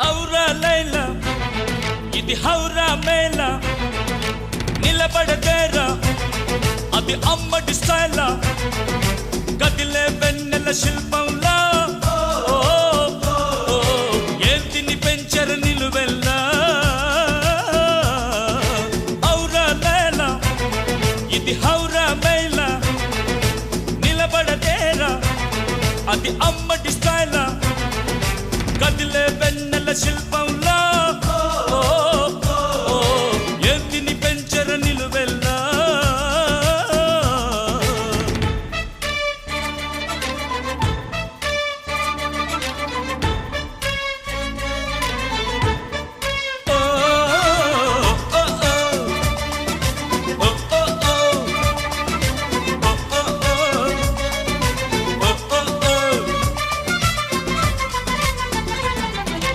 ఔరా లైలా ఇది హౌరా మేళ నిలబడదేరా అది అమ్మడి స్టైలా కదిలే వెన్నెల శిల్పంలా ఏంటిని పెంచరు నిలువెల్లా ఔరా లైలా ఇది హౌరా మేళ నిలబడదేరా అది అమ్మడి స్టైలా కదిలే వెన్నెల శిల్పం